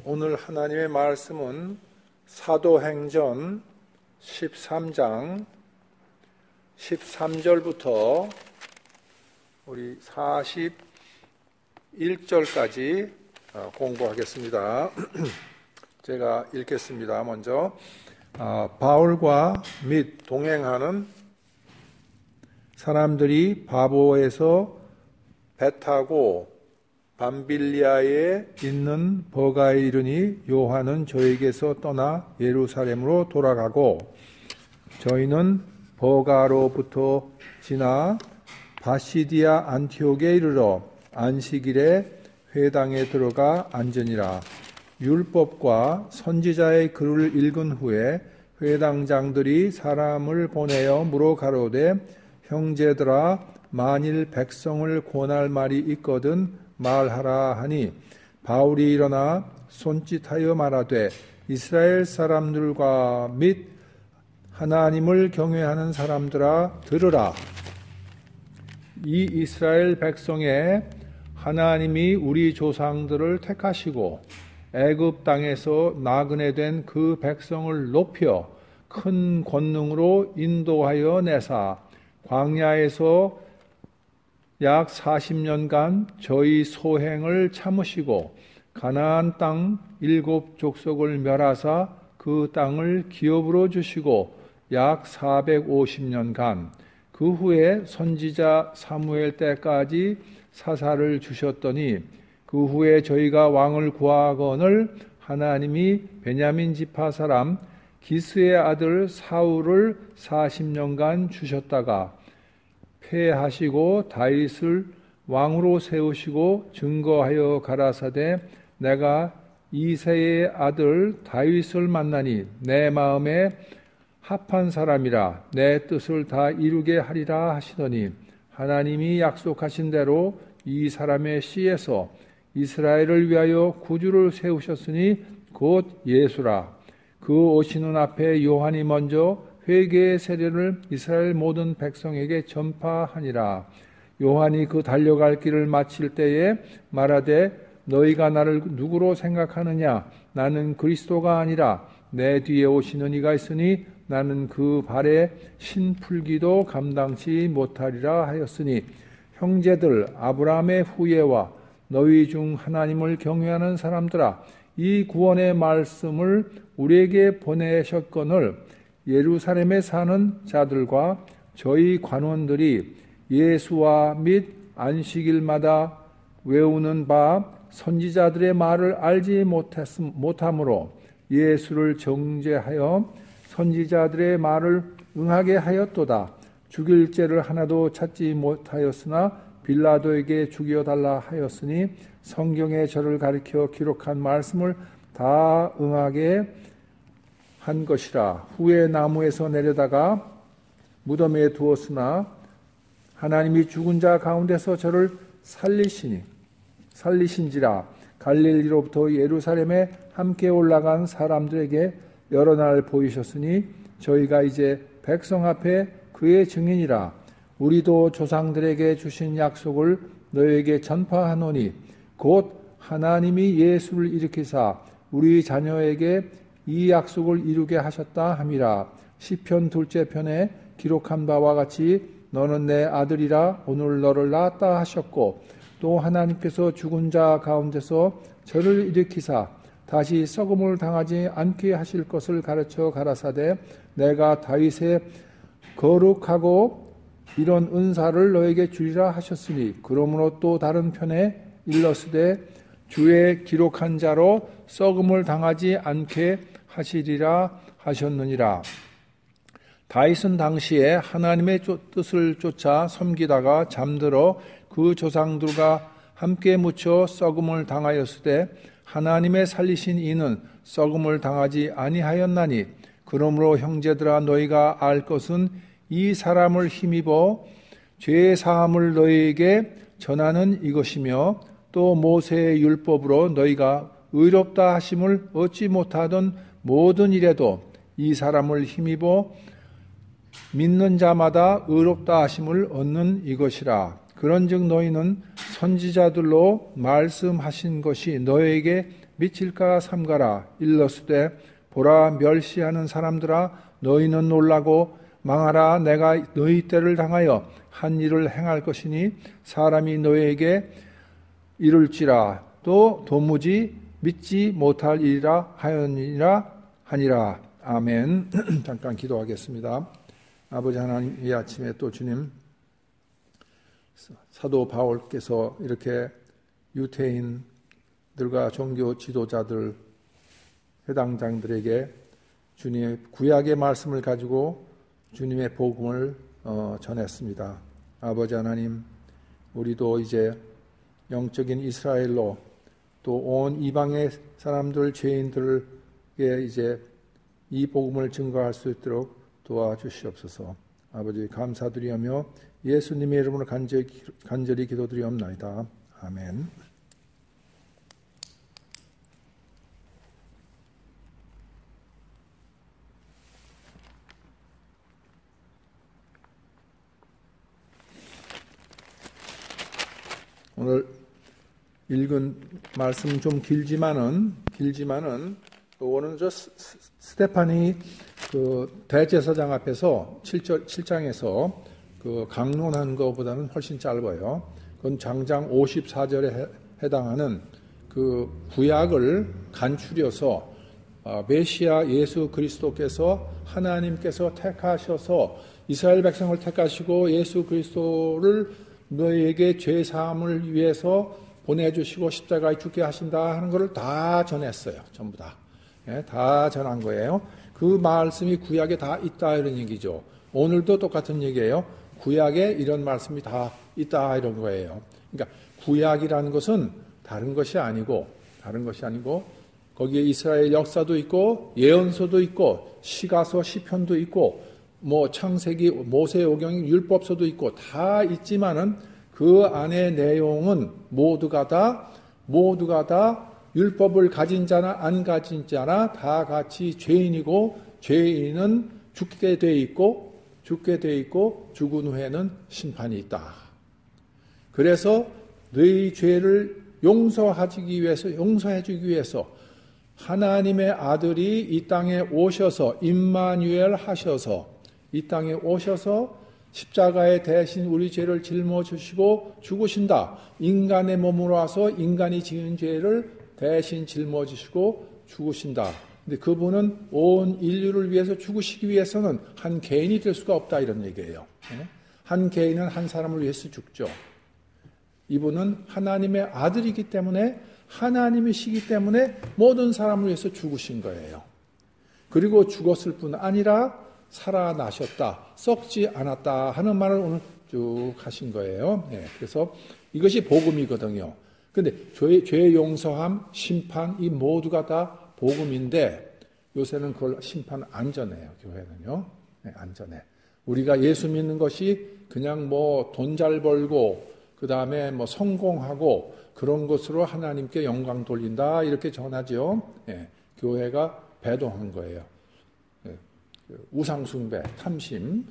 오늘 하나님의 말씀은 사도행전 13장 13절부터 우리 41절까지 공부하겠습니다. 제가 읽겠습니다. 먼저 바울과 및 동행하는 사람들이 바보에서 배 타고 밤빌리아에 있는 버가에 이르니 요한은 저에게서 떠나 예루살렘으로 돌아가고 저희는 버가로부터 지나 바시디아 안티옥에 이르러 안식일에 회당에 들어가 앉으니라. 율법과 선지자의 글을 읽은 후에 회당장들이 사람을 보내어 물어 가로되 형제들아 만일 백성을 권할 말이 있거든 말하라 하니 바울이 일어나 손짓하여 말하되 이스라엘 사람들과 및 하나님을 경외하는 사람들아 들으라. 이 이스라엘 백성의 하나님이 우리 조상들을 택하시고 애굽 땅에서 나그네 된 그 백성을 높여 큰 권능으로 인도하여 내사 광야에서 약 40년간 저희 소행을 참으시고 가나안 땅 7 족속을 멸하사 그 땅을 기업으로 주시고 약 450년간 그 후에 선지자 사무엘 때까지 사사를 주셨더니 그 후에 저희가 왕을 구하거늘 하나님이 베냐민 지파 사람 기스의 아들 사울을 40년간 주셨다가 패하시고 다윗을 왕으로 세우시고 증거하여 가라사대 내가 이새의 아들 다윗을 만나니 내 마음에 합한 사람이라 내 뜻을 다 이루게 하리라 하시더니 하나님이 약속하신 대로 이 사람의 씨에서 이스라엘을 위하여 구주를 세우셨으니 곧 예수라. 그 오시는 앞에 요한이 먼저 회개의 세례를 이스라엘 모든 백성에게 전파하니라. 요한이 그 달려갈 길을 마칠 때에 말하되 너희가 나를 누구로 생각하느냐? 나는 그리스도가 아니라 내 뒤에 오시는 이가 있으니 나는 그 발에 신 풀기도 감당치 못하리라 하였으니 형제들 아브라함의 후예와 너희 중 하나님을 경외하는 사람들아 이 구원의 말씀을 우리에게 보내셨거늘 예루살렘에 사는 자들과 저희 관원들이 예수와 및 안식일마다 외우는 바 선지자들의 말을 알지 못하므로 예수를 정죄하여 선지자들의 말을 응하게 하였도다. 죽일 죄를 하나도 찾지 못하였으나 빌라도에게 죽여달라 하였으니 성경에 저를 가리켜 기록한 말씀을 다 응하게 한 것이라. 후에 나무에서 내려다가 무덤에 두었으나 하나님이 죽은 자 가운데서 저를 살리신지라. 갈릴리로부터 예루살렘에 함께 올라간 사람들에게 여러 날 보이셨으니 저희가 이제 백성 앞에 그의 증인이라. 우리도 조상들에게 주신 약속을 너에게 전파하노니 곧 하나님이 예수를 일으키사 우리 자녀에게 이 약속을 이루게 하셨다 함이라. 시편 2째 편에 기록한 바와 같이 너는 내 아들이라 오늘 너를 낳았다 하셨고 또 하나님께서 죽은 자 가운데서 저를 일으키사 다시 썩음을 당하지 않게 하실 것을 가르쳐 가라사대 내가 다윗의 거룩하고 이런 은사를 너에게 주리라 하셨으니 그러므로 또 다른 편에 일러스되 주의 기록한 자로 썩음을 당하지 않게 하시리라 하셨느니라. 다윗은 당시에 하나님의 뜻을 쫓아 섬기다가 잠들어 그 조상들과 함께 묻혀 썩음을 당하였으되 하나님의 살리신 이는 썩음을 당하지 아니하였나니 그러므로 형제들아 너희가 알 것은 이 사람을 힘입어 죄 사함을 너희에게 전하는 이것이며 또 모세의 율법으로 너희가 의롭다 하심을 얻지 못하던 모든 일에도 이 사람을 힘입어 믿는 자마다 의롭다 하심을 얻는 이것이라. 그런즉 너희는 선지자들로 말씀하신 것이 너에게 미칠까 삼가라. 일러스되 보라, 멸시하는 사람들아, 너희는 놀라고 망하라. 내가 너희 때를 당하여 한 일을 행할 것이니 사람이 너희에게 이룰지라. 또 도무지 믿지 못할 일이라 하니라. 아멘. 잠깐 기도하겠습니다. 아버지 하나님, 이 아침에 또 주님, 사도 바울께서 이렇게 유대인들과 종교 지도자들, 회당장들에게 주님의 구약의 말씀을 가지고 주님의 복음을 전했습니다. 아버지 하나님, 우리도 이제 영적인 이스라엘로 또 온 이방의 사람들, 죄인들에게 이제 이 복음을 증거할 수 있도록 도와주시옵소서. 아버지 감사드리며 예수님의 이름으로 간절히 기도드리옵나이다. 아멘. 오늘 읽은 말씀 좀 길지만은 오늘 저 스테파니 그 대제사장 앞에서 7장에서 그 강론한 것보다는 훨씬 짧아요. 그건 장장 54절에 해당하는 그 구약을 간추려서 메시아 예수 그리스도께서 하나님께서 택하셔서 이스라엘 백성을 택하시고 예수 그리스도를 너희에게 죄 사함을 위해서 보내주시고 십자가에 죽게 하신다 하는 것을 다 전했어요. 전부 다. 다 전한 거예요. 그 말씀이 구약에 다 있다 이런 얘기죠. 오늘도 똑같은 얘기예요. 구약에 이런 말씀이 다 있다 이런 거예요. 그러니까 구약이라는 것은 다른 것이 아니고 거기에 이스라엘 역사도 있고 예언서도 있고 시가서 시편도 있고 뭐 창세기 모세오경 율법서도 있고 다 있지만은 그 안의 내용은 모두가 다 율법을 가진 자나 안 가진 자나 다 같이 죄인이고 죄인은 죽게 돼 있고 죽은 후에는 심판이 있다. 그래서 너희 죄를 용서해 주기 위해서 하나님의 아들이 이 땅에 오셔서 임마누엘 하셔서 이 땅에 오셔서 십자가에 대신 우리 죄를 짊어지시고 죽으신다. 인간의 몸으로 와서 인간이 지은 죄를 대신 짊어지시고 죽으신다. 근데 그분은 온 인류를 위해서 죽으시기 위해서는 한 개인이 될 수가 없다 이런 얘기예요. 한 개인은 한 사람을 위해서 죽죠. 이분은 하나님의 아들이기 때문에 하나님이시기 때문에 모든 사람을 위해서 죽으신 거예요. 그리고 죽었을 뿐 아니라 살아나셨다, 썩지 않았다 하는 말을 오늘 쭉 하신 거예요. 그래서 이것이 복음이거든요. 그런데 죄 용서함, 심판 이 모두가 다 복음인데 요새는 그걸 심판 안 전해요. 교회는요. 안 전해. 우리가 예수 믿는 것이 그냥 뭐 돈 잘 벌고 그 다음에 뭐 성공하고 그런 것으로 하나님께 영광 돌린다 이렇게 전하죠. 교회가 배도한 거예요. 우상숭배, 탐심,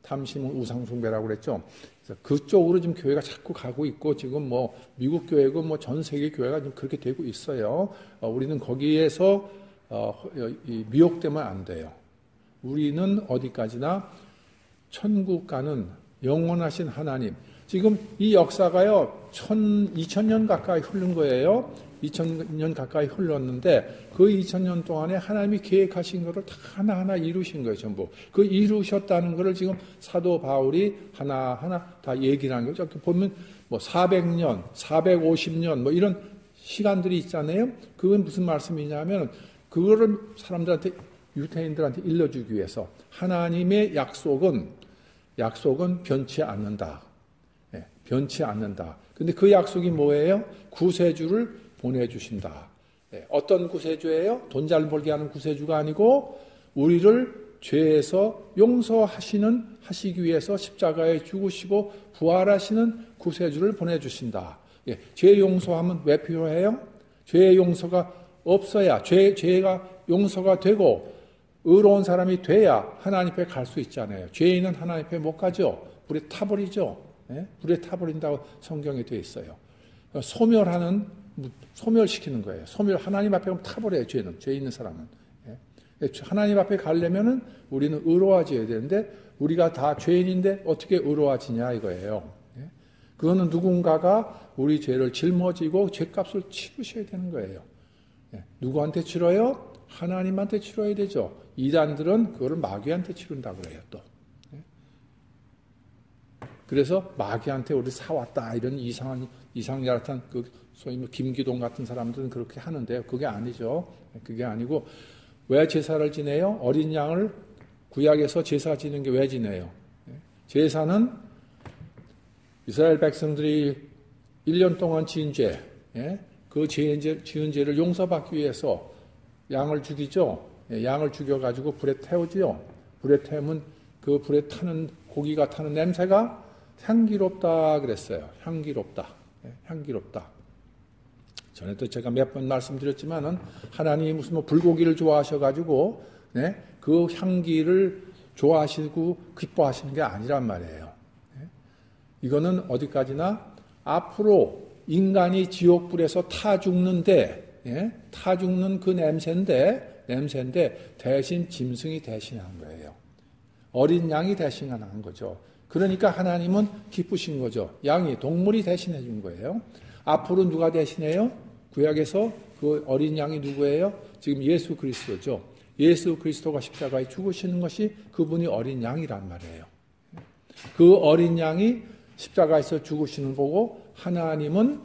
탐심은 우상숭배라고 그랬죠. 그래서 그쪽으로 지금 교회가 자꾸 가고 있고 지금 뭐 미국 교회고 뭐 전 세계 교회가 지금 그렇게 되고 있어요. 우리는 거기에서 미혹되면 안 돼요. 우리는 어디까지나 천국 가는 영원하신 하나님. 지금 이 역사가요, 2000년 가까이 흐른 거예요. 2000년 가까이 흘렀는데 그 2000년 동안에 하나님이 계획하신 것을 다 하나하나 이루신 거예요, 전부. 그 이루셨다는 것을 지금 사도 바울이 하나하나 다 얘기를 하는 거죠. 보면 뭐 400년, 450년 뭐 이런 시간들이 있잖아요. 그건 무슨 말씀이냐면 그거를 사람들한테, 유대인들한테 일러주기 위해서 하나님의 약속은 변치 않는다. 변치 않는다. 근데 그 약속이 뭐예요? 구세주를 보내주신다. 어떤 구세주예요? 돈 잘 벌게 하는 구세주가 아니고 우리를 죄에서 하시기 위해서 십자가에 죽으시고 부활하시는 구세주를 보내주신다. 죄 용서하면 왜 필요해요? 죄 용서가 없어야 죄가 용서가 되고 의로운 사람이 돼야 하나님 앞에 갈 수 있잖아요. 죄인은 하나님 앞에 못 가죠. 불에 타버리죠. 불에 타버린다고 성경에 되어 있어요. 소멸하는 소멸시키는 거예요. 하나님 앞에 가면 타버려요. 죄 있는 사람은. 하나님 앞에 가려면은 우리는 의로워져야 되는데 우리가 다 죄인인데 어떻게 의로워지냐 이거예요. 그거는 누군가가 우리 죄를 짊어지고 죄값을 치르셔야 되는 거예요. 누구한테 치러요? 하나님한테 치러야 되죠. 이단들은 그거를 마귀한테 치른다고 그래요. 또. 그래서 마귀한테 우리 사왔다 이런 이상야릇한 소위 김기동 같은 사람들은 그렇게 하는데요. 그게 아니죠. 그게 아니고 왜 제사를 지내요? 어린 양을 구약에서 제사 지는 게 왜 지내요? 제사는 이스라엘 백성들이 1년 동안 지은 죄, 그 지은 죄를 용서받기 위해서 양을 죽이죠. 양을 죽여가지고 불에 태우지요. 불에 태우면 그 불에 타는 고기가 타는 냄새가 향기롭다 그랬어요. 향기롭다. 전에도 제가 몇 번 말씀드렸지만은 하나님이 무슨 불고기를 좋아하셔가지고 그 향기를 좋아하시고 기뻐하시는 게 아니란 말이에요. 이거는 어디까지나 앞으로 인간이 지옥불에서 타 죽는데 타 죽는 그 냄새인데 대신 짐승이 대신한 거예요. 어린 양이 대신한 거죠. 그러니까 하나님은 기쁘신 거죠. 양이 동물이 대신해 준 거예요. 앞으로 누가 대신해요? 구약에서 그 어린 양이 누구예요? 지금 예수 그리스도죠. 예수 그리스도가 십자가에 죽으시는 것이 그분이 어린 양이란 말이에요. 그 어린 양이 십자가에서 죽으시는 거고 하나님은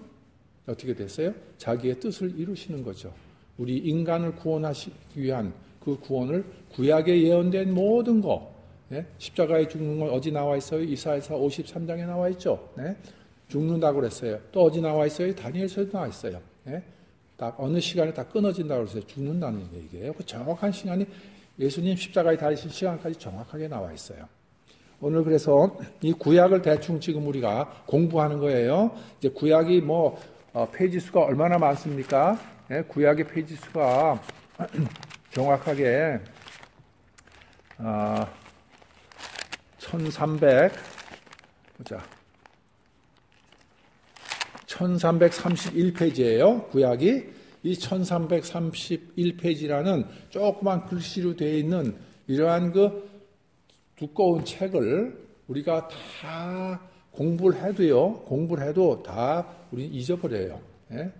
어떻게 됐어요? 자기의 뜻을 이루시는 거죠. 우리 인간을 구원하시기 위한 그 구원을 구약에 예언된 모든 거 십자가에 죽는 건 어디 나와 있어요? 이사야서 53장에 나와 있죠. 죽는다고 그랬어요. 또 어디 나와 있어요? 다니엘서도 나와 있어요. 다 어느 시간에 다 끊어진다고 그랬어요. 죽는다는 얘기예요. 그 정확한 시간이 예수님 십자가에 달리신 시간까지 정확하게 나와 있어요. 오늘 그래서 이 구약을 대충 지금 우리가 공부하는 거예요. 이제 구약이 페이지 수가 얼마나 많습니까? 구약의 페이지 수가 정확하게 1331페이지예요. 구약이 이 1331페이지라는 조그만 글씨로 되어 있는 이러한 그 두꺼운 책을 우리가 다 공부를 해도 다 우리 잊어버려요.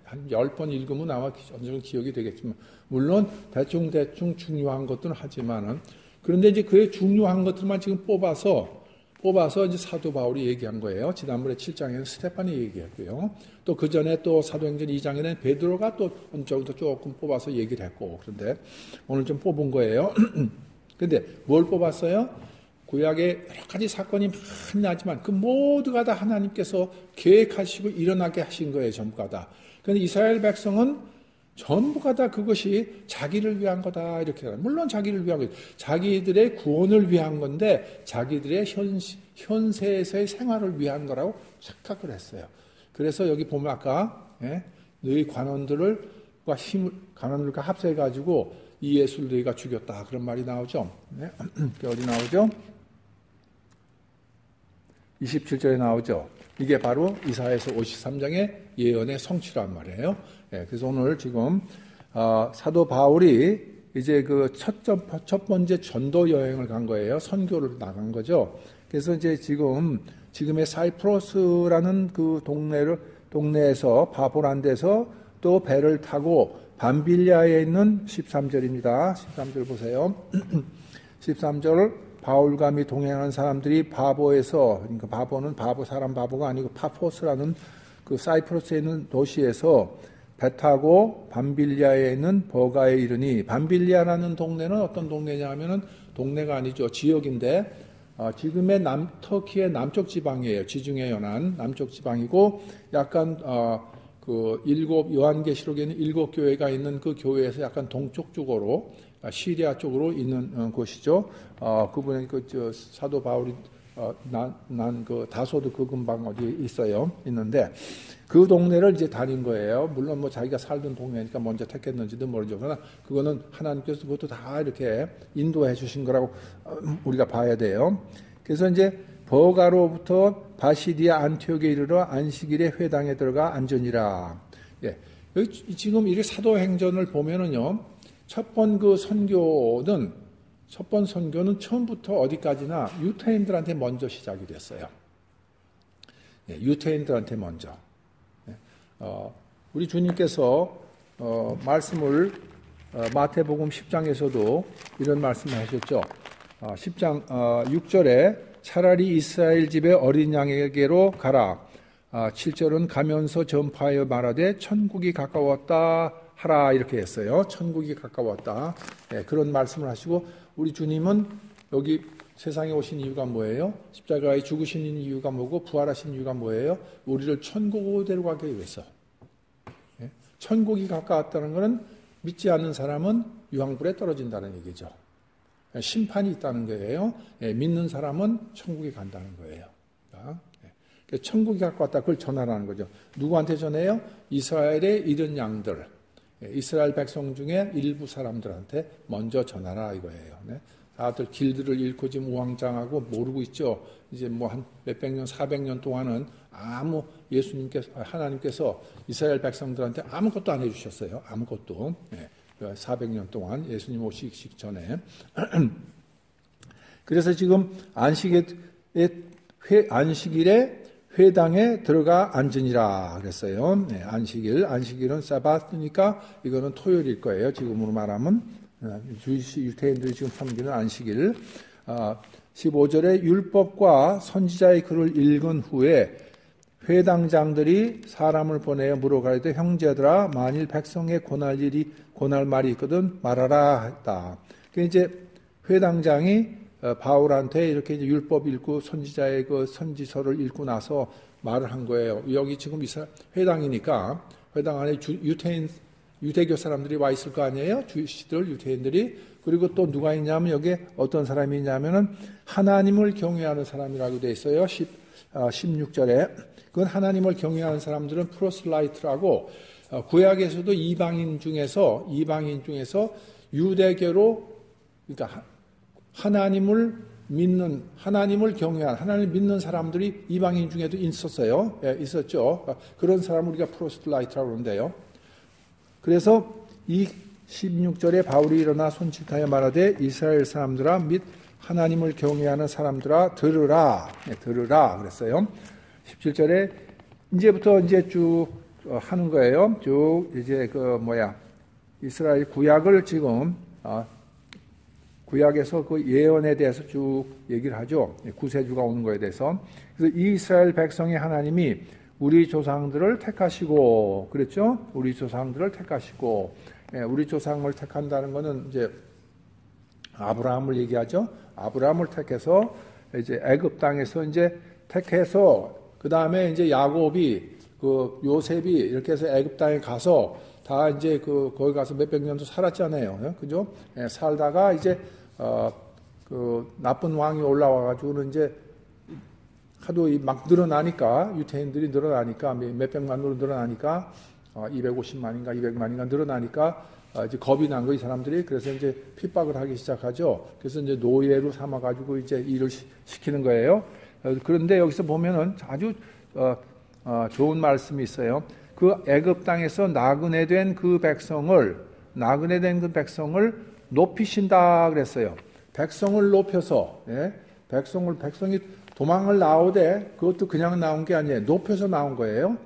한 10번 읽으면 아마 어느 정도 기억이 되겠지만 물론 대충 중요한 것들은 하지만은 그런데 이제 그의 중요한 것들만 지금 뽑아서 이제 사도 바울이 얘기한 거예요. 지난번에 7장에는 스테판이 얘기했고요. 또 그 전에 또 사도행전 2장에는 베드로가 또 어느 정도 조금 뽑아서 얘기를 했고, 그런데 오늘 좀 뽑은 거예요. 근데 뭘 뽑았어요? 구약에 여러 가지 사건이 많이 나지만 그 모두가 다 하나님께서 계획하시고 일어나게 하신 거예요. 전부가 다. 그런데 이스라엘 백성은 전부가 다 그것이 자기를 위한 거다 이렇게 물론 자기를 위한 거예요. 자기들의 구원을 위한 건데 자기들의 현세에서의 생활을 위한 거라고 착각을 했어요. 그래서 여기 보면 아까 너희 관원들과 합세해 가지고 이 예수를 너희가 죽였다 그런 말이 나오죠. 어디 나오죠? 27절에 나오죠. 이게 바로 이사야서 53장의 예언의 성취란 말이에요. 그래서 오늘 지금 사도 바울이 이제 그 첫 번째 전도 여행을 간 거예요. 선교를 나간 거죠. 그래서 이제 지금의 사이프러스라는 그 동네에서 바보란데서 또 배를 타고 밤빌리아에 있는 13절입니다. 13절 보세요. 13절 바울과 및 동행하는 사람들이 바보에서, 그러니까 바보는 사람 바보가 아니고 파포스라는 그 사이프러스에 있는 도시에서 배 타고 밤빌리아에 있는 버가에 이르니, 밤빌리아라는 동네는 어떤 동네냐 하면은 동네가 아니죠. 지역인데, 지금의 터키의 남쪽 지방이에요. 지중해 연안 남쪽 지방이고, 약간, 요한계시록에는 7교회가 있는 그 교회에서 약간 동쪽 쪽으로, 시리아 쪽으로 있는 곳이죠. 그분의 사도 바울이 그 다소도 그 근방 어디 있는데 그 동네를 이제 다닌 거예요. 물론 자기가 살던 동네니까 먼저 택했는지도 모르죠. 그러나 그거는 하나님께서 그것도 다 이렇게 인도해 주신 거라고 우리가 봐야 돼요. 그래서 이제 버가로부터 바시디아 안티옥에 이르러 안식일에 회당에 들어가 앉으니라. 여기 지금 이 사도행전을 보면은요, 첫 번 선교는 처음부터 어디까지나 유태인들한테 먼저 시작이 됐어요. 네, 유태인들한테 먼저. 네, 우리 주님께서 말씀을 마태복음 10장에서도 이런 말씀을 하셨죠. 10장 6절에 차라리 이스라엘 집의 어린 양에게로 가라. 7절은 가면서 전파하여 말하되 천국이 가까웠다 하라 이렇게 했어요. 천국이 가까웠다. 네, 그런 말씀을 하시고 우리 주님은 여기 세상에 오신 이유가 뭐예요? 십자가에 죽으시는 이유가 뭐고 부활하신 이유가 뭐예요? 우리를 천국으로 데려가기 위해서. 네, 천국이 가까웠다는 것은 믿지 않는 사람은 유황불에 떨어진다는 얘기죠. 심판이 있다는 거예요. 네, 믿는 사람은 천국에 간다는 거예요. 천국이 가까웠다. 그걸 전하라는 거죠. 누구한테 전해요? 이스라엘의 잃은 양들, 이스라엘 백성 중에 일부 사람들한테 먼저 전하라 이거예요. 네? 다들 길들을 잃고 지금 우왕좌왕하고 모르고 있죠. 이제 뭐 한 몇백 년, 400년 동안은 하나님께서 이스라엘 백성들한테 아무것도 안 해주셨어요. 아무것도. 네. 400년 동안 예수님 오시기 전에. 그래서 지금 안식일에 회당에 들어가 앉으니라 그랬어요. 네, 안식일은 사바스니까 이거는 토요일일 거예요. 지금으로 말하면 유태인들이 지금 섬기는 안식일. 15절에 율법과 선지자의 글을 읽은 후에 회당장들이 사람을 보내어 물어가려되 형제들아 만일 백성에 고날 말이 있거든 말하라 했다. 이제 회당장이 바울한테 이렇게 이제 율법 읽고 선지자의 그 선지서를 읽고 나서 말을 한 거예요. 여기 지금 회당이니까 회당 안에 유대교 사람들이 와 있을 거 아니에요? 주시들 유대인들이. 그리고 또 누가 있냐면 여기에 어떤 사람이 있냐면은 하나님을 경외하는 사람이라고 돼 있어요. 16절에. 그건 하나님을 경외하는 사람들은 프로슬라이트라고 구약에서도 이방인 중에서 유대교로 그러니까 하나님을 경외한, 하나님을 믿는 사람들이 이방인 중에도 있었어요. 예, 있었죠. 그런 사람을 우리가 프로스라이트라고 그러는데요. 그래서 이 16절에 바울이 일어나 손짓하여 말하되 이스라엘 사람들아 및 하나님을 경외하는 사람들아 들으라. 네, 들으라 그랬어요. 17절에 이제부터 이제 쭉 하는 거예요. 쭉 이제 이스라엘 구약을 지금 구약에서 그 예언에 대해서 쭉 얘기를 하죠. 구세주가 오는 거에 대해서. 그래서 이 이스라엘 백성의 하나님이 우리 조상들을 택하시고, 그랬죠? 우리 조상들을 택하시고, 우리 조상을 택한다는 것은 이제 아브라함을 얘기하죠. 아브라함을 택해서 이제 애굽 땅에서 이제 택해서 그 다음에 이제 야곱이 요셉이 이렇게 해서 애굽 땅에 가서 다 이제 거기 가서 몇백 년도 살았잖아요. 그죠? 살다가 이제 나쁜 왕이 올라와가지고는 이제 하도 막 늘어나니까 유태인들이 늘어나니까 몇백만으로 늘어나니까 250만인가 200만인가 늘어나니까 이제 겁이 난 거 이 사람들이. 그래서 이제 핍박을 하기 시작하죠. 그래서 이제 노예로 삼아가지고 이제 일을 시키는 거예요. 그런데 여기서 보면은 아주 좋은 말씀이 있어요. 그 애굽 땅에서 나그네 된 그 백성을 높이신다 그랬어요. 백성을 높여서, 백성이 도망을 나오되 그것도 그냥 나온 게 아니에요. 높여서 나온 거예요.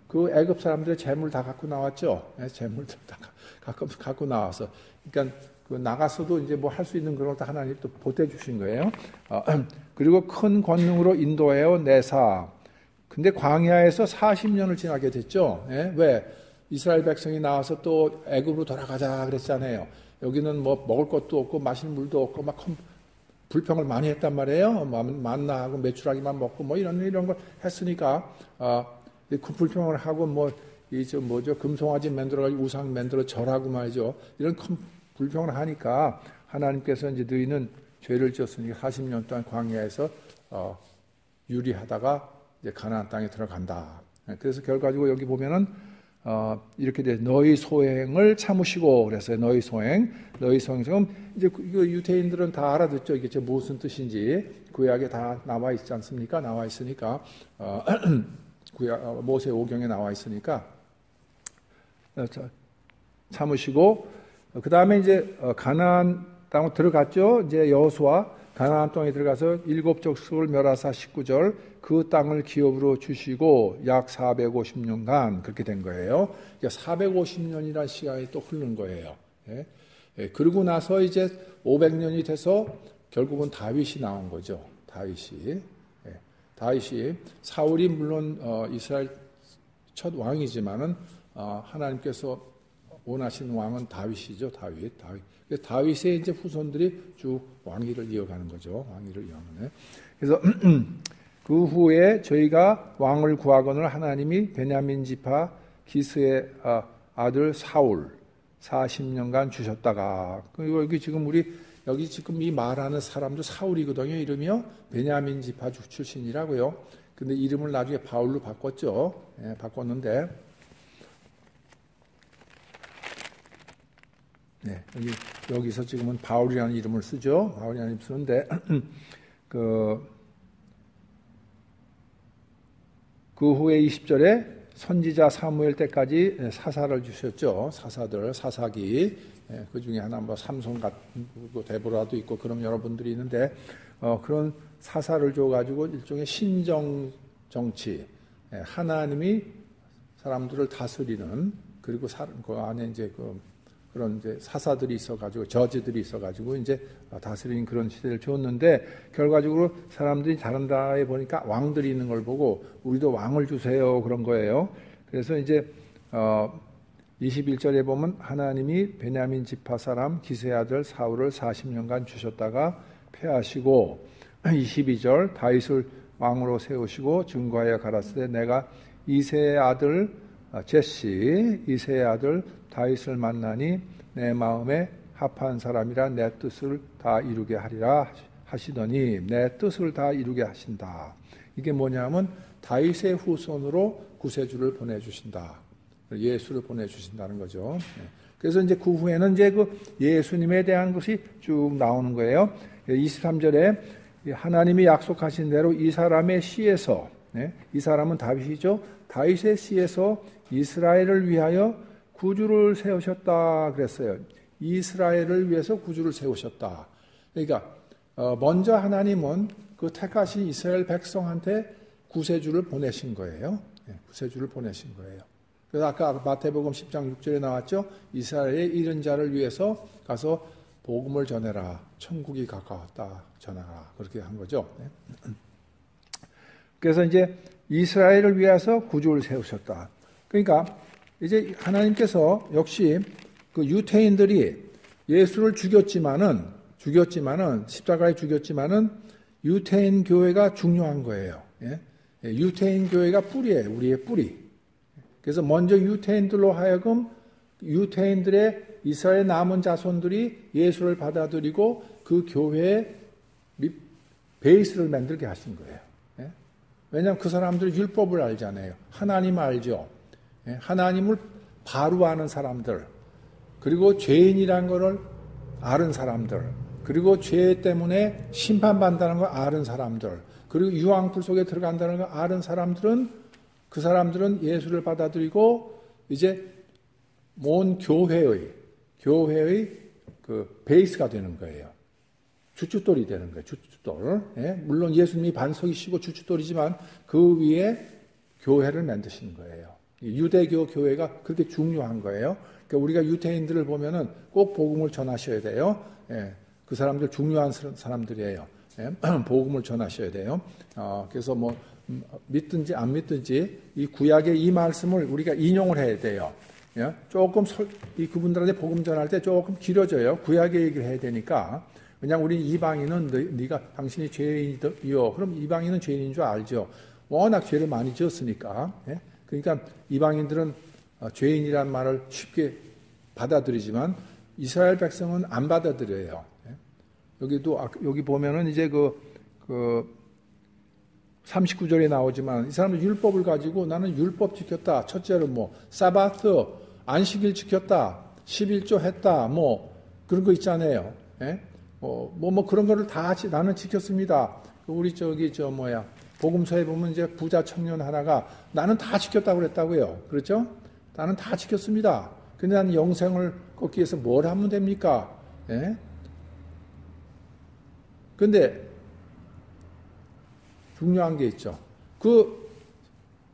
그 애굽 사람들의 재물 다 갖고 나왔죠. 재물들 다 갖고 나와서, 그러니까 나가서도 이제 뭐 할 수 있는 그런 걸 다 하나님 또 보태주신 거예요. 그리고 큰 권능으로 인도하여 내사. 근데 광야에서 40년을 지나게 됐죠. 왜? 이스라엘 백성이 나와서 또 애굽으로 돌아가자 그랬잖아요. 여기는 뭐 먹을 것도 없고 마실 물도 없고 막 불평을 많이 했단 말이에요. 만나하고 메추라기만 먹고 뭐 이런 걸 했으니까 그 불평을 하고 금송아지 만들어가지고 우상 만들어 절하고 말이죠. 이런 큰 불평을 하니까 하나님께서 이제 너희는 죄를 지었으니까 40년 동안 광야에서 유리하다가 이제 가나안 땅에 들어간다. 그래서 결과적으로 여기 보면은 이렇게 돼 너희 소행을 참으시고 그랬어요. 너희 소행. 지금 이제 유대인들은 다 알아듣죠. 이게 무슨 뜻인지 구약에 다 나와 있지 않습니까? 나와 있으니까 모세 오경에 나와 있으니까 참으시고, 그 다음에 이제 가나안 땅으로 들어갔죠. 이제 여호수아 가나안 땅에 들어가서 일곱 족속을 멸하사 19절 그 땅을 기업으로 주시고 약 450년간 그렇게 된 거예요. 450년이라는 시간이 또 흐르는 거예요. 예. 그러고 나서 이제 500년이 돼서 결국은 다윗이 나온 거죠. 다윗이. 다윗이 사울이 물론 이스라엘 첫 왕이지만은 하나님께서 원하시는 왕은 다윗이죠. 다윗. 그래서 다윗의 이제 후손들이 쭉 왕위를 이어가는 거죠. 왕위를 이어가는. 그래서 그 후에 저희가 왕을 구하거늘 하나님이 베냐민 지파 기스의 아들 사울 40년간 주셨다가 그리고 여기 지금 여기 지금 이 말하는 사람도 사울이거든요. 이름이요. 베냐민 지파 출신이라고요. 근데 이름을 나중에 바울로 바꿨죠. 예, 바꿨는데 네, 여기서 지금은 바울이라는 이름을 쓰죠. 바울이라는 이름을 쓰는데 그 후에 20절에 선지자 사무엘 때까지 사사를 주셨죠. 사사기. 그 중에 하나 삼손 같은 데보라도 있고 그런 여러분들이 있는데 그런 사사를 줘가지고 일종의 신정 정치, 하나님이 사람들을 다스리는 그리고 그 안에 이제 그런 이제 사사들이 있어가지고 저지들이 있어가지고 이제 다스리는 그런 시대를 줬는데 결과적으로 사람들이 다른 나라에 보니까 왕들이 있는 걸 보고 우리도 왕을 주세요 그런 거예요. 그래서 이제 21절에 보면 하나님이 베냐민 지파 사람 기스의 아들 사울을 40년간 주셨다가 패하시고 22절 다윗을 왕으로 세우시고 증거하여 가라사대 내가 이새의 아들 제시 이새의 아들 다윗을 만나니 내 마음에 합한 사람이라 내 뜻을 다 이루게 하리라 하시더니 내 뜻을 다 이루게 하신다. 이게 뭐냐면 다윗의 후손으로 구세주를 보내주신다. 예수를 보내주신다는 거죠. 그래서 이제 그 후에는 이제 그 예수님에 대한 것이 쭉 나오는 거예요. 23절에 하나님이 약속하신 대로 이 사람의 씨에서, 이 사람은 다윗이죠. 다윗의 씨에서 이스라엘을 위하여 구주를 세우셨다 그랬어요. 이스라엘을 위해서 구주를 세우셨다. 그러니까 먼저 하나님은 그 택하신 이스라엘 백성한테 구세주를 보내신 거예요. 구세주를 보내신 거예요. 그래서 아까 마태복음 10장 6절에 나왔죠. 이스라엘의 잃은 자를 위해서 가서 복음을 전해라. 천국이 가까웠다. 전하라. 그렇게 한 거죠. 그래서 이제 이스라엘을 위해서 구주를 세우셨다. 그러니까 이제 하나님께서 역시 그 유태인들이 예수를 죽였지만은 십자가에 죽였지만은 유태인 교회가 중요한 거예요. 유태인 교회가 뿌리예요. 우리의 뿌리. 그래서 먼저 유태인들로 하여금 유태인들의 이스라엘 남은 자손들이 예수를 받아들이고 그 교회의 베이스를 만들게 하신 거예요. 왜냐하면 그 사람들이 율법을 알잖아요. 하나님 알죠. 하나님을 바로 아는 사람들, 그리고 죄인이란 것을 아는 사람들, 그리고 죄 때문에 심판받는다는 걸 아는 사람들, 그리고 유황불 속에 들어간다는 걸 아는 사람들은 그 사람들은 예수를 받아들이고 이제 온 교회의 그 베이스가 되는 거예요. 주춧돌이 되는 거예요. 주춧돌. 물론 예수님이 반석이시고 주춧돌이지만 그 위에 교회를 만드시는 거예요. 유대교 교회가 그렇게 중요한 거예요. 그러니까 우리가 유태인들을 보면은 꼭 복음을 전하셔야 돼요. 그 사람들 중요한 사람들이에요. 복음을 전하셔야 돼요. 그래서 뭐 믿든지 안 믿든지 이 구약의 이 말씀을 우리가 인용을 해야 돼요. 조금 그분들한테 복음 전할 때 조금 길어져요. 구약의 얘기를 해야 되니까. 왜냐하면 우리 이방인은 당신이 죄인이요. 그럼 이방인은 죄인인 줄 알죠. 워낙 죄를 많이 지었으니까. 그러니까 이방인들은 죄인이란 말을 쉽게 받아들이지만 이스라엘 백성은 안 받아들여요. 여기 보면은 이제 그 39절에 나오지만 이 사람은 율법을 가지고 나는 율법 지켰다. 첫째로 뭐 사바트 안식일 지켰다. 11조 했다. 뭐 그런 거 있잖아요. 뭐 그런 거를 다 나는 지켰습니다. 우리 복음서에 보면 이제 부자 청년 하나가 나는 다 지켰다고 그랬다고요. 그렇죠? 나는 다 지켰습니다. 근데 나는 영생을 얻기 위해서 뭘 하면 됩니까? 예? 근데 중요한 게 있죠. 그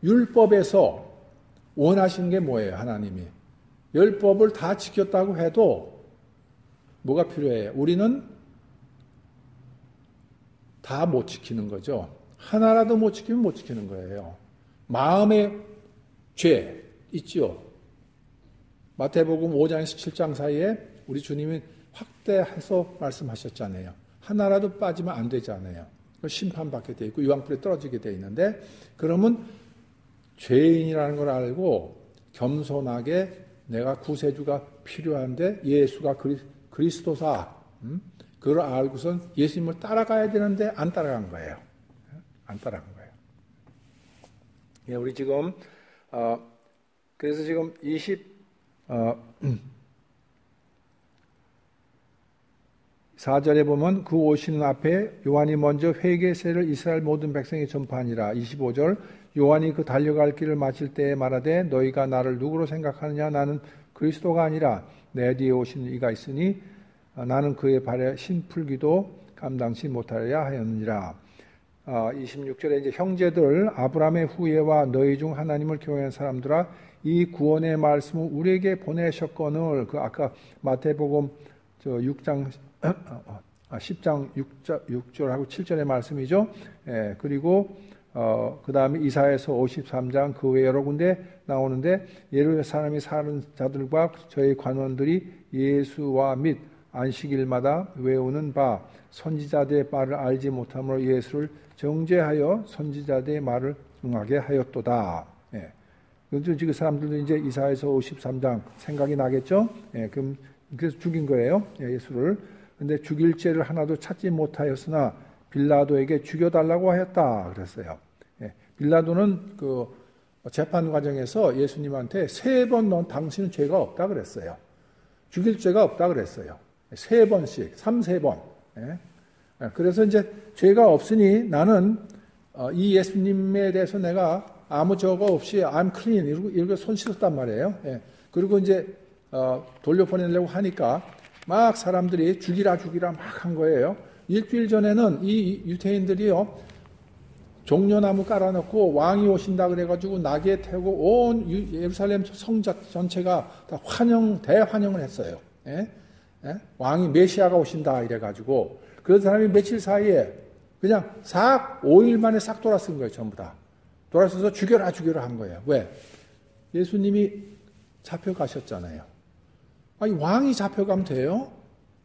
율법에서 원하시는 게 뭐예요? 하나님이. 율법을 다 지켰다고 해도 뭐가 필요해요? 우리는 다 못 지키는 거죠. 하나라도 못 지키면 못 지키는 거예요. 마음의 죄 있죠. 마태복음 5장에서 7장 사이에 우리 주님이 확대해서 말씀하셨잖아요. 하나라도 빠지면 안 되잖아요. 심판받게 돼 있고 유황불에 떨어지게 돼 있는데, 그러면 죄인이라는 걸 알고 겸손하게 내가 구세주가 필요한데 예수가 그리스도사, 그걸 알고선 예수님을 따라가야 되는데 안 따라간 거예요. 안 따라간 거예요. 예, 우리 지금 그래서 지금 4절에 보면 그 오시는 앞에 요한이 먼저 회개세를 이스라엘 모든 백성에 전파하니라. 25절 요한이 그 달려갈 길을 마칠 때에 말하되 너희가 나를 누구로 생각하느냐? 나는 그리스도가 아니라 내 뒤에 오시는 이가 있으니 나는 그의 발에 신풀기도 감당치 못하리라 하였느니라. 26절에 이제 형제들 아브라함의 후예와 너희 중 하나님을 경외한 사람들아 이 구원의 말씀을 우리에게 보내셨거늘. 그 아까 마태복음 10장 6절하고 7절의 말씀이죠. 예, 그리고 그 다음에 이사야서 53장 그 외 여러 군데 나오는데 예루살렘 사람이 사는 자들과 저희 관원들이 예수와 및 안식일마다 외우는 바 선지자들의 말을 알지 못함으로 예수를 정죄하여 선지자들의 말을 응하게 하였도다. 예. 그 사람들도 이제 이사야서 53장 생각이 나겠죠. 예, 그래서 죽인 거예요. 예수를. 근데 죽일 죄를 하나도 찾지 못하였으나 빌라도에게 죽여달라고 하였다 그랬어요. 예, 빌라도는 그 재판 과정에서 예수님한테 3번 넌 당신은 죄가 없다 그랬어요. 죽일 죄가 없다 그랬어요. 3번씩, 3번. 예. 그래서 이제 죄가 없으니 나는 이 예수님에 대해서 내가 아무 저거 없이 I'm clean 이렇게 손 씻었단 말이에요. 예. 그리고 이제 돌려보내려고 하니까 막 사람들이 죽이라 막 한 거예요. 일주일 전에는 이 유태인들이요 종려나무 깔아놓고 왕이 오신다 그래가지고 나귀에 태우고 온 예루살렘 성 전체가 다 대환영을 했어요. 예? 예? 왕이 메시아가 오신다 이래가지고 그 사람이 며칠 사이에 그냥 5일 만에 싹 돌아선 거예요. 전부 다 돌아서서 죽여라 한 거예요. 왜? 예수님이 잡혀가셨잖아요. 아니 왕이 잡혀가면 돼요?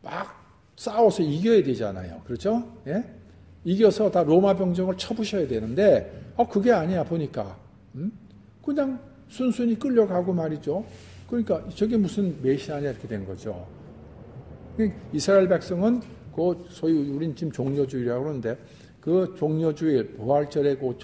막 싸워서 이겨야 되잖아요. 그렇죠? 예? 이겨서 다 로마 병정을 쳐부셔야 되는데 그게 아니야 보니까. 그냥 순순히 끌려가고 말이죠. 그러니까 저게 무슨 메시아냐 이렇게 된 거죠. 이스라엘 백성은 그 소위 우린 지금 종려주일이라고 그러는데 그 종려주일 부활절의 그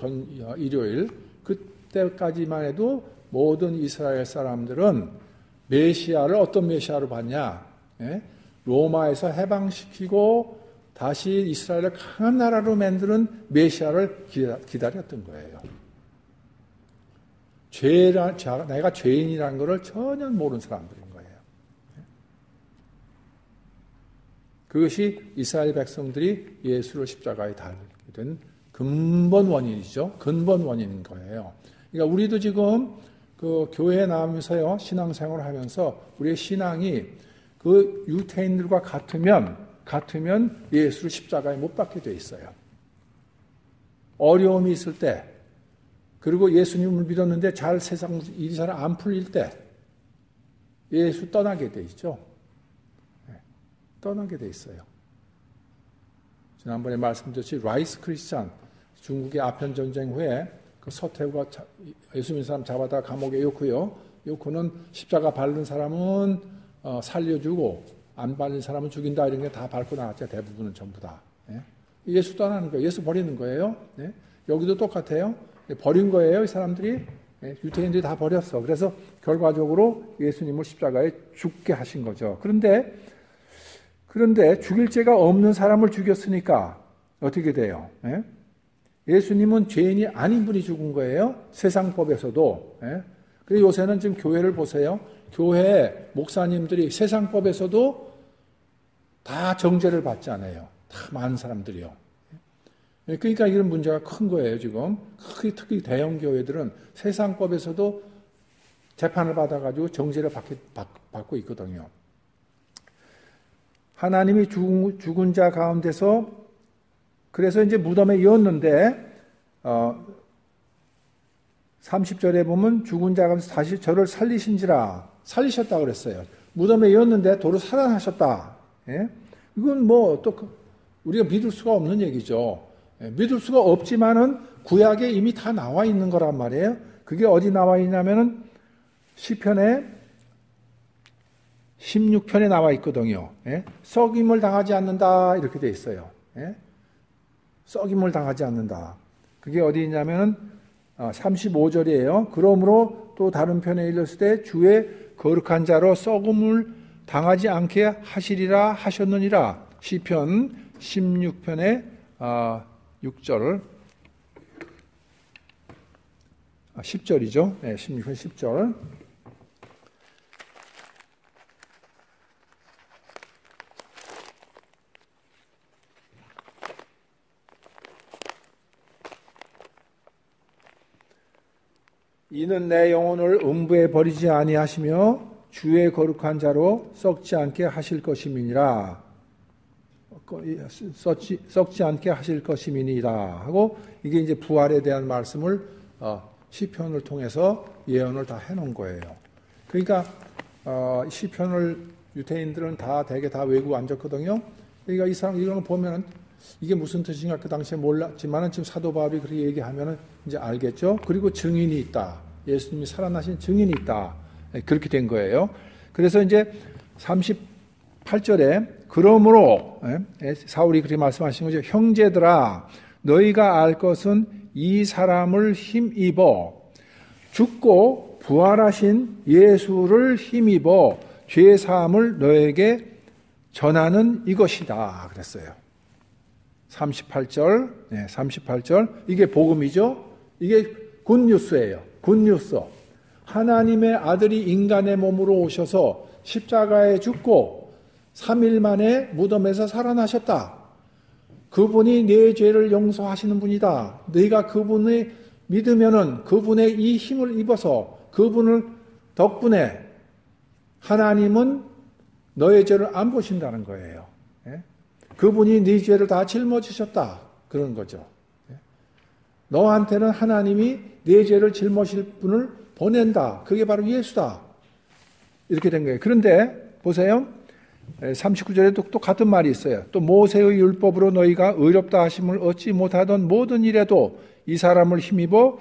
일요일 그때까지만 해도 모든 이스라엘 사람들은 메시아를 어떤 메시아로 봤냐? 예? 로마에서 해방시키고 다시 이스라엘을 강한 나라로 만드는 메시아를 기다렸던 거예요. 내가 죄인이라는 것을 전혀 모르는 사람들인 거예요. 그것이 이스라엘 백성들이 예수를 십자가에 달게 된 근본 원인이죠. 근본 원인인 거예요. 그러니까 우리도 지금 그 교회에 나오면서요, 신앙생활을 하면서 우리의 신앙이 그 유태인들과 같으면 예수를 십자가에 못 박게 돼 있어요. 어려움이 있을 때, 그리고 예수님을 믿었는데 세상 일이 잘 안 풀릴 때, 예수 떠나게 돼 있죠. 떠나게 돼 있어요. 지난번에 말씀드렸듯이 라이스 크리스찬, 중국의 아편 전쟁 후에 그 서태후가 예수 믿는 사람 잡아다 감옥에 요코는 십자가 밟는 사람은 살려주고 안 밟는 사람은 죽인다 이런 게 다 밟고 나왔죠. 대부분은 전부 다. 예수 떠나는 거예요. 예수 버리는 거예요. 여기도 똑같아요. 버린 거예요. 이 사람들이. 유태인들이 다 버렸어. 그래서 결과적으로 예수님을 십자가에 죽게 하신 거죠. 그런데 죽일 죄가 없는 사람을 죽였으니까 어떻게 돼요? 예수님은 죄인이 아닌 분이 죽은 거예요. 세상 법에서도. 그리고 요새는 지금 교회를 보세요. 교회 목사님들이 세상법에서도 다 정죄를 받지 않아요. 다 많은 사람들이요. 그러니까 이런 문제가 큰 거예요, 지금. 특히 대형 교회들은 세상법에서도 재판을 받아가지고 정죄를 받고 있거든요. 하나님이 죽은 자 가운데서 그래서 이제 무덤에 이었는데 30절에 보면 죽은 자 가운데서 다시 저를 살리셨다 그랬어요. 무덤에 이었는데 도로 살아나셨다. 예? 이건 뭐 또 우리가 믿을 수가 없는 얘기죠. 예, 믿을 수가 없지만은 구약에 이미 다 나와 있는 거란 말이에요. 그게 어디 나와 있냐면은 시편에 16편에 나와 있거든요. 예? 썩임을 당하지 않는다 이렇게 돼 있어요. 예? 썩임을 당하지 않는다. 그게 어디 있냐면은 35절이에요. 그러므로 또 다른 편에 읽었을 때 주의 거룩한 자로 썩음을 당하지 않게 하시리라 하셨느니라. 시편 16편에 6절 10절이죠. 네, 16편 10절. 이는 내 영혼을 음부에 버리지 아니하시며 주의 거룩한 자로 썩지 않게 하실 것임이니라. 썩지 않게 하실 것임이니라 하고 이게 이제 부활에 대한 말씀을 시편을 통해서 예언을 다 해놓은 거예요. 그러니까 시편을 유대인들은 다 대개 다 외우고 앉았거든요. 그러니까 이 사람 이런 거 보면은 이게 무슨 뜻인가 그 당시에 몰랐지만은 지금 사도 바울이 그렇게 얘기하면은 이제 알겠죠. 그리고 증인이 있다. 예수님이 살아나신 증인이 있다. 그렇게 된 거예요. 그래서 이제 38절에 그러므로 사울이 그렇게 말씀하신 거죠. 형제들아 너희가 알 것은 이 사람을 힘입어 죽고 부활하신 예수를 힘입어 죄 사함을 너에게 전하는 이것이다 그랬어요. 38절, 네, 38절. 이게 복음이죠. 이게 굿뉴스예요. 굿뉴스. 하나님의 아들이 인간의 몸으로 오셔서 십자가에 죽고 3일 만에 무덤에서 살아나셨다. 그분이 내 죄를 용서하시는 분이다. 너희가 그분을 믿으면은 그분의 이 힘을 입어서 그분을 덕분에 하나님은 너의 죄를 안 보신다는 거예요. 그분이 네 죄를 다 짊어지셨다. 그런 거죠. 너한테는 하나님이 네 죄를 짊어질 분을 보낸다. 그게 바로 예수다. 이렇게 된 거예요. 그런데 보세요. 39절에도 또 같은 말이 있어요. 또 모세의 율법으로 너희가 의롭다 하심을 얻지 못하던 모든 일에도 이 사람을 힘입어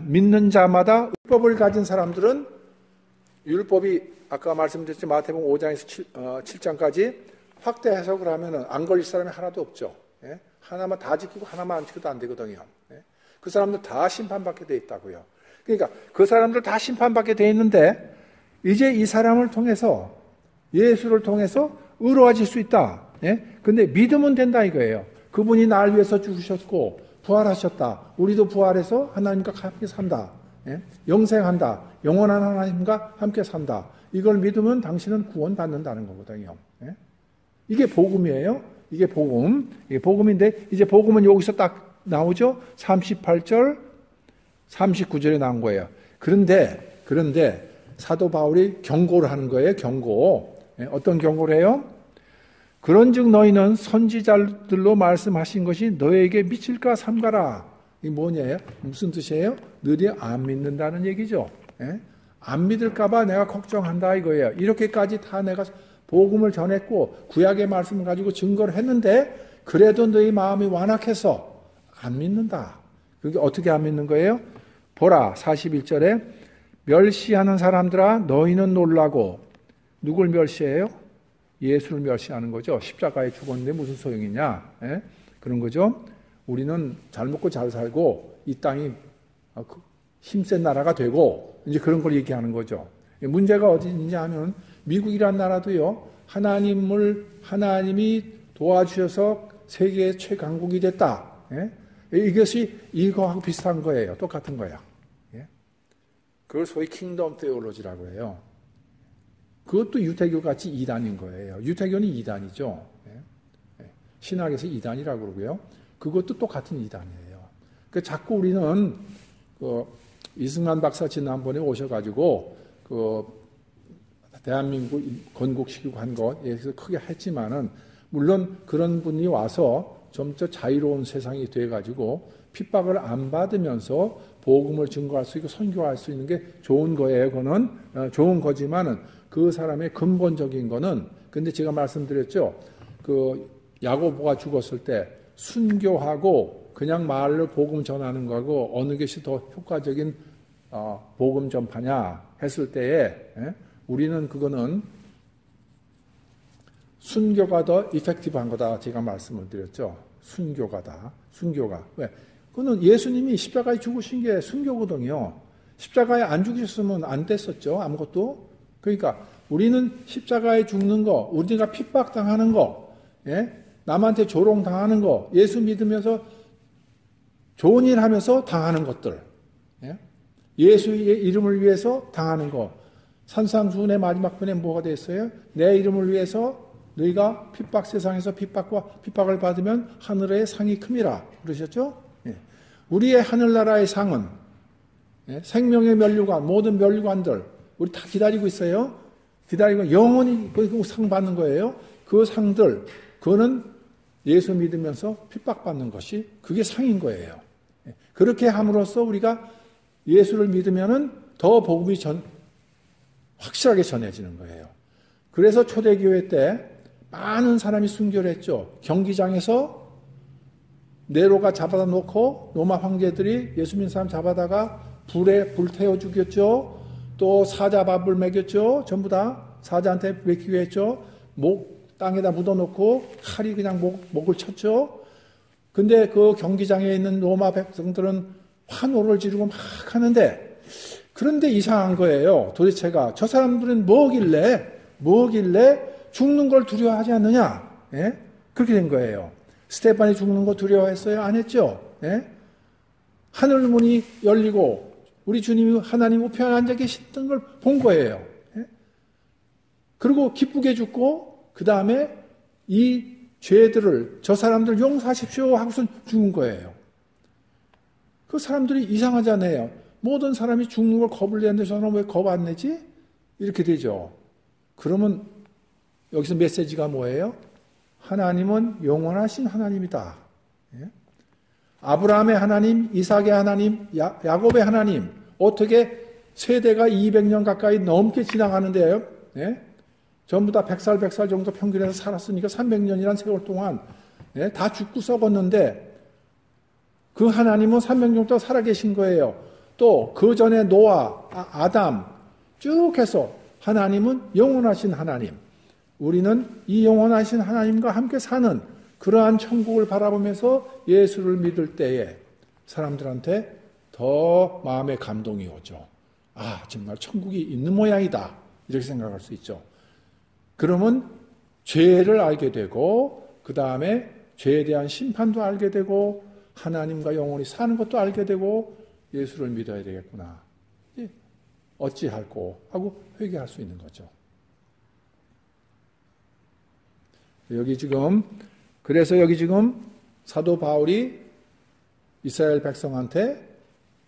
믿는 자마다 율법을 가진 사람들은 율법이 아까 말씀드렸지 마태복음 5장에서 7장까지 확대 해석을 하면은 안 걸릴 사람이 하나도 없죠. 예? 하나만 다 지키고 하나만 안 지켜도 안 되거든요. 예? 그 사람들 다 심판받게 돼 있다고요. 그러니까 그 사람들 다 심판받게 돼 있는데 이제 이 사람을 통해서 예수를 통해서 의로워질 수 있다. 예? 근데 믿으면 된다 이거예요. 그분이 날 위해서 죽으셨고 부활하셨다. 우리도 부활해서 하나님과 함께 산다. 예? 영생한다. 영원한 하나님과 함께 산다. 이걸 믿으면 당신은 구원받는다는 거거든요. 예? 이게 복음이에요. 이게 복음. 이게 복음인데 이제 복음은 여기서 딱 나오죠. 38절, 39절에 나온 거예요. 그런데 사도 바울이 경고를 하는 거예요. 경고. 어떤 경고를 해요? 그런즉 너희는 선지자들로 말씀하신 것이 너에게 미칠까 삼가라. 이게 뭐냐요? 무슨 뜻이에요? 너희 안 믿는다는 얘기죠. 안 믿을까 봐 내가 걱정한다 이거예요. 이렇게까지 다 내가 복음을 전했고 구약의 말씀을 가지고 증거를 했는데 그래도 너희 마음이 완악해서 안 믿는다. 그게 어떻게 안 믿는 거예요? 보라 41절에 멸시하는 사람들아 너희는 놀라고. 누굴 멸시해요? 예수를 멸시하는 거죠. 십자가에 죽었는데 무슨 소용이냐. 그런 거죠. 우리는 잘 먹고 잘 살고 이 땅이 힘센 나라가 되고 이제 그런 걸 얘기하는 거죠. 문제가 어디 있냐 하면 미국이란 나라도요. 하나님이 도와주셔서 세계 최강국이 됐다. 이것이 이거하고 비슷한 거예요. 똑같은 거야. 그걸 소위 킹덤 테올로지라고 해요. 그것도 유태교 같이 이단인 거예요. 유태교는 이단이죠. 신학에서 이단이라고 그러고요. 그것도 똑같은 이단이에요. 자꾸 우리는 이승만 박사 지난번에 오셔가지고 대한민국 건국시키고 한 것에서 크게 했지만은 물론 그런 분이 와서 좀 더 자유로운 세상이 돼가지고 핍박을 안 받으면서 복음을 증거할 수 있고 선교할 수 있는 게 좋은 거예요. 그거는 좋은 거지만은 그 사람의 근본적인 거는 근데 제가 말씀드렸죠. 야고보가 죽었을 때 순교하고 그냥 말로 복음 전하는 거하고 어느 것이 더 효과적인 복음 전파냐 했을 때에 우리는 그거는 순교가 더 이펙티브한 거다 제가 말씀을 드렸죠. 순교가 왜? 그거는 예수님이 십자가에 죽으신 게 순교거든요. 십자가에 안 죽으셨으면 안 됐었죠. 아무것도. 그러니까 우리는 십자가에 죽는 거, 우리가 핍박당하는 거, 남한테 조롱당하는 거, 예수 믿으면서 좋은 일 하면서 당하는 것들, 예수의 이름을 위해서 당하는 거. 산상수훈의 마지막 편에 뭐가 됐어요? 내 이름을 위해서 너희가 세상에서 핍박을 받으면 하늘의 상이 큼이라 그러셨죠? 우리의 하늘나라의 상은 생명의 면류관, 모든 면류관들 우리 다 기다리고 있어요. 기다리고 영원히 그 상 받는 거예요. 그 상들, 그거는 예수 믿으면서 핍박받는 것이 그게 상인 거예요. 그렇게 함으로써 우리가 예수를 믿으면은 더 복음이 확실하게 전해지는 거예요. 그래서 초대교회 때 많은 사람이 순교를 했죠. 경기장에서 네로가 잡아다 놓고 로마 황제들이 예수 믿는 사람 잡아다가 불에 불태워 죽였죠. 또 사자밥을 먹였죠. 전부 다 사자한테 먹히게 했죠. 땅에다 묻어놓고 칼이 그냥 목을 쳤죠. 근데 그 경기장에 있는 로마 백성들은 환호를 지르고 막 하는데 그런데 이상한 거예요. 도대체가 저 사람들은 뭐길래 죽는 걸 두려워하지 않느냐? 그렇게 된 거예요. 스테반이 죽는 거 두려워했어요? 안 했죠? 하늘 문이 열리고 우리 주님이 하나님 우편에 앉아 계셨던 걸 본 거예요. 그리고 기쁘게 죽고 그 다음에 이 죄들을 저 사람들 용서하십시오 하고서 죽은 거예요. 그 사람들이 이상하잖아요. 모든 사람이 죽는 걸 겁을 내는데 저 사람은 왜 겁 안 내지? 이렇게 되죠. 그러면 여기서 메시지가 뭐예요? 하나님은 영원하신 하나님이다. 아브라함의 하나님, 이삭의 하나님, 야곱의 하나님 어떻게 세대가 200년 가까이 넘게 지나가는데요. 전부 다 100살 정도 평균에서 살았으니까 300년이란 세월 동안 다 죽고 썩었는데 그 하나님은 300년 동안 살아계신 거예요. 또 그 전에 노아, 아담 쭉 해서 하나님은 영원하신 하나님. 우리는 이 영원하신 하나님과 함께 사는 그러한 천국을 바라보면서 예수를 믿을 때에 사람들한테 더 마음의 감동이 오죠. 아, 정말 천국이 있는 모양이다. 이렇게 생각할 수 있죠. 그러면 죄를 알게 되고 그 다음에 죄에 대한 심판도 알게 되고 하나님과 영원히 사는 것도 알게 되고 예수를 믿어야 되겠구나. 어찌할꼬 하고 회개할 수 있는 거죠. 그래서 여기 지금 사도 바울이 이스라엘 백성한테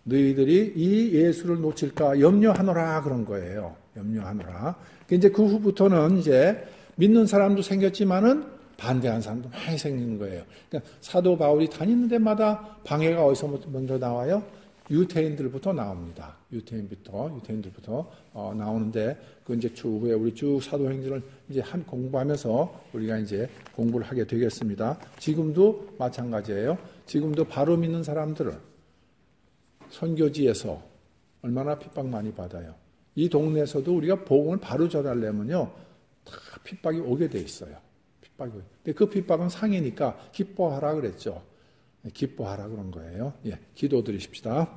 너희들이 이 예수를 놓칠까 염려하노라 그런 거예요. 염려하노라. 이제 그 후부터는 이제 믿는 사람도 생겼지만은 반대하는 사람도 많이 생기는 거예요. 그러니까 사도 바울이 다니는 데마다 방해가 어디서 먼저 나와요? 유태인들부터 나옵니다. 유태인들부터 나오는데 그 이제 추후에 우리 쭉 사도행전을 이제 공부하면서 우리가 이제 공부를 하게 되겠습니다. 지금도 마찬가지예요. 지금도 바로 믿는 사람들을 선교지에서 얼마나 핍박 많이 받아요. 이 동네에서도 우리가 복음을 바로 전하려면요 다 핍박이 오게 돼 있어요. 근데 그 핍박은 상이니까 기뻐하라 그랬죠. 기뻐하라 그런 거예요. 기도드리십시다.